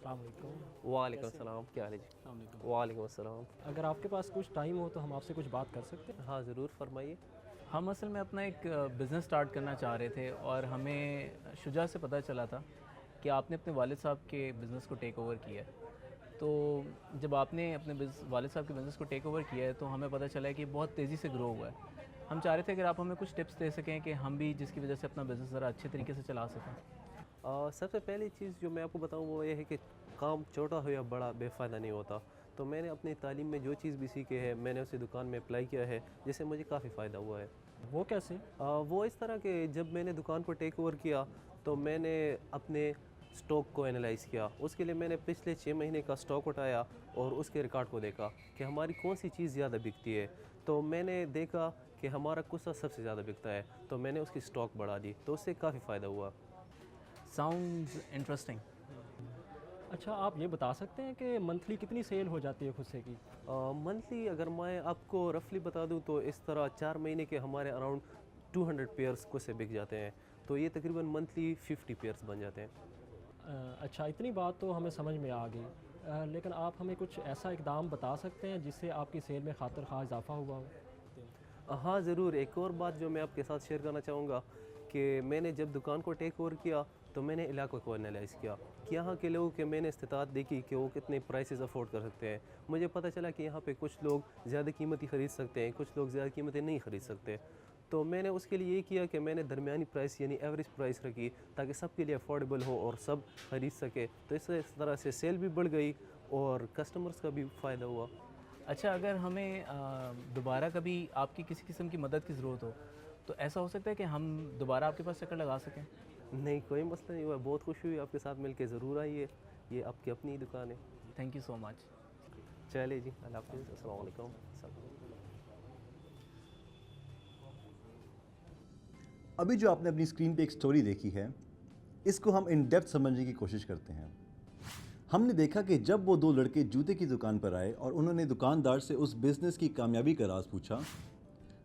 अस्सलाम वालेकुम। वालेकुम कैसे हैं? सलाम, क्या हाल है जी? अस्सलाम वालेकुम। वालेकुम अस्सलाम। अगर आपके पास कुछ टाइम हो तो हम आपसे कुछ बात कर सकते हैं? हाँ ज़रूर फरमाइए। हम असल में अपना एक बिज़नेस स्टार्ट करना चाह रहे थे और हमें शुजा से पता चला था कि आपने अपने वालिद साहब के बिज़नेस को टेक ओवर किया है। तो जब आपने अपने वालिद साहब के बिज़नेस को टेक ओवर किया है तो हमें पता चला है कि बहुत तेज़ी से ग्रो हुआ है। हम चाह रहे थे अगर आप हमें कुछ टिप्स दे सकें कि हम भी जिसकी वजह से अपना बिज़नेस ज़रा अच्छे तरीके से चला सकें। सबसे पहली चीज़ जो मैं आपको बताऊँ वो ये है कि काम छोटा हो या बड़ा बेफ़ायदा नहीं होता। तो मैंने अपनी तालीम में जो चीज़ भी सीखी है मैंने उसे दुकान में अप्लाई किया है, जिससे मुझे काफ़ी फ़ायदा हुआ है। वो कैसे? वो इस तरह के जब मैंने दुकान को टेक ओवर किया तो मैंने अपने स्टॉक को एनालाइज़ किया। उसके लिए मैंने पिछले 6 महीने का स्टॉक उठाया और उसके रिकॉर्ड को देखा कि हमारी कौन सी चीज़ ज़्यादा बिकती है। तो मैंने देखा कि हमारा कुस्सा सबसे ज़्यादा बिकता है, तो मैंने उसकी स्टॉक बढ़ा दी, तो उससे काफ़ी फ़ायदा हुआ। Sounds interesting. अच्छा, आप ये बता सकते हैं कि मंथली कितनी सेल हो जाती है खुस्से की? मंथली अगर मैं आपको रफली बता दूं तो इस तरह 4 महीने के हमारे अराउंड 200 पेयर्स कुस्से बिक जाते हैं, तो ये तकरीबन मंथली 50 पेयर्स बन जाते हैं। अच्छा, इतनी बात तो हमें समझ में आ गई। लेकिन आप हमें कुछ ऐसा इकदाम बता सकते हैं जिससे आपकी सेल में खातिर खा इजाफा हुआ हो? हाँ ज़रूर, एक और बात जो मैं आपके साथ शेयर करना चाहूँगा कि मैंने जब दुकान को टेक ओवर किया तो मैंने इलाके को एनालाइज़ किया कि यहाँ के लोगों के मैंने इस्तात देखी कि वो कितने प्राइसेस अफोर्ड कर सकते हैं। मुझे पता चला कि यहाँ पे कुछ लोग ज़्यादा कीमती ख़रीद सकते हैं, कुछ लोग ज़्यादा कीमतें नहीं ख़रीद सकते। तो मैंने उसके लिए ये किया कि मैंने दरमियानी प्राइस यानी एवरेज प्राइस रखी ताकि सबके लिए अफोर्डेबल हो और सब ख़रीद सके। तो इस तरह से सेल भी बढ़ गई और कस्टमर्स का भी फ़ायदा हुआ। अच्छा, अगर हमें दोबारा कभी आपकी किसी किस्म की मदद की ज़रूरत हो तो ऐसा हो सकता है कि हम दोबारा आपके पास चक्कर लगा सकें? नहीं, कोई मसला नहीं हुआ, बहुत खुशी हुई आपके साथ मिलके, ज़रूर आइए, ये आपकी अपनी ही दुकान है। Thank you so much. चलिए जी, अल्लाह हाफ़िज़, अस्सलाम वालेकुम। अभी जो आपने अपनी स्क्रीन पे एक स्टोरी देखी है, इसको हम इन डेप्थ समझने की कोशिश करते हैं। हमने देखा कि जब वो दो लड़के जूते की दुकान पर आए और उन्होंने दुकानदार से उस बिज़नेस की कामयाबी का राज पूछा,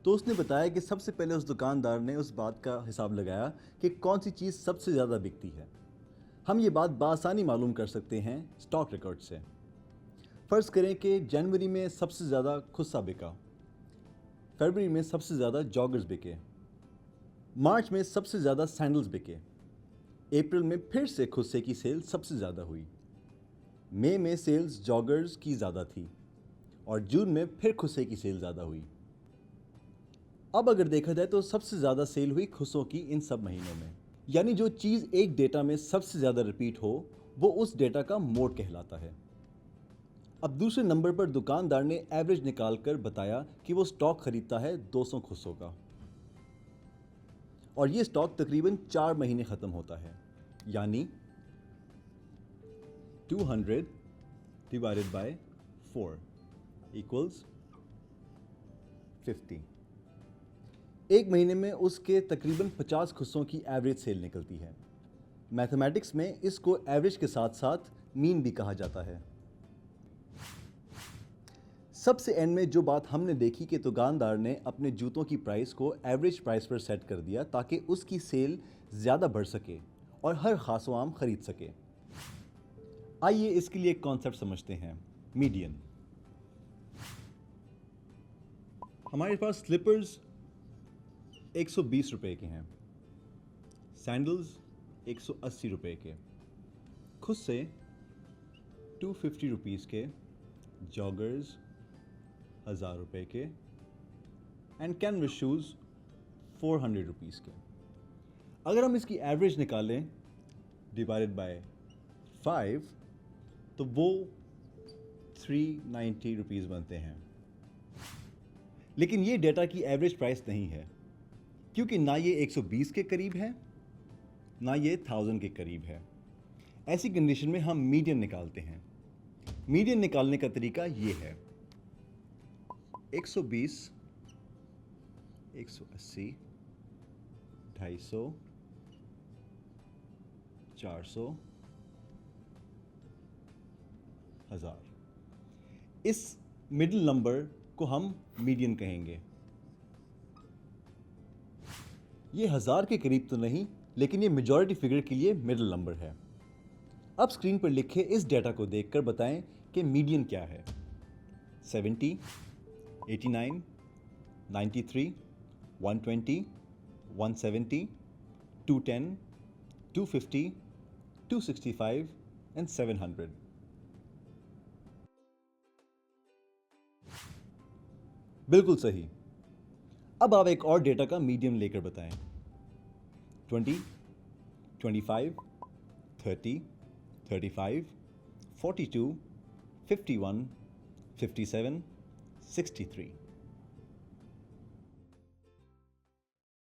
तो उसने बताया कि सबसे पहले उस दुकानदार ने उस बात का हिसाब लगाया कि कौन सी चीज़ सबसे ज़्यादा बिकती है। हम ये बात बासानी मालूम कर सकते हैं स्टॉक रिकॉर्ड से। फ़र्ज़ करें कि जनवरी में सबसे ज़्यादा खुस्सा बिका, फरवरी में सबसे ज़्यादा जॉगर्स बिके, मार्च में सबसे ज़्यादा सैंडल्स बिके, अप्रैल में फिर से खुस्से की सेल सबसे ज़्यादा हुई, मई में सेल्स जॉगर्स की ज़्यादा थी और जून में फिर खुस्से की सेल ज़्यादा हुई। अब अगर देखा जाए तो सबसे ज़्यादा सेल हुई खुस्सों की इन सब महीनों में। यानी जो चीज़ एक डेटा में सबसे ज़्यादा रिपीट हो वो उस डेटा का मोड कहलाता है। अब दूसरे नंबर पर दुकानदार ने एवरेज निकाल कर बताया कि वो स्टॉक खरीदता है 200 खुस्सों का और ये स्टॉक तकरीबन 4 महीने ख़त्म होता है, यानी 200 डिवाइडेड बाय 4 इक्वल्स 50। एक महीने में उसके तकरीबन 50 खुस्सों की एवरेज सेल निकलती है। मैथमेटिक्स में इसको एवरेज के साथ साथ मीन भी कहा जाता है। सबसे एंड में जो बात हमने देखी कि दुकानदार ने अपने जूतों की प्राइस को एवरेज प्राइस पर सेट कर दिया ताकि उसकी सेल ज़्यादा बढ़ सके और हर खासो आम खरीद सके। आइए इसके लिए एक कॉन्सेप्ट समझते हैं, मीडियन। हमारे पास स्लीपर्स 120 रुपए के हैं, सैंडल्स 180 रुपए के, खुस्से 250 रुपीज़ के, जॉगर्स 1000 रुपए के एंड कैनवस शूज़ 400 रुपीज़ के। अगर हम इसकी एवरेज निकालें डिवाइडेड बाय 5 तो वो 390 रुपीज़ बनते हैं। लेकिन ये डेटा की एवरेज प्राइस नहीं है क्योंकि ना ये 120 के करीब है ना ये 1000 के करीब है। ऐसी कंडीशन में हम मीडियन निकालते हैं। मीडियन निकालने का तरीका ये है, 120, 180, 250, 400, 1000। इस मिडिल नंबर को हम मीडियन कहेंगे। ये 1000 के करीब तो नहीं, लेकिन ये मेजॉरिटी फिगर के लिए मिडिल नंबर है। अब स्क्रीन पर लिखे इस डेटा को देखकर बताएं कि मीडियन क्या है। 70, 89, 93, 120, 170, 210, 250, 265 and 700. बिल्कुल सही। अब आप एक और डेटा का मीडियन लेकर बताएं। 20, 25, 30, 35, 42, 51, 57, 63।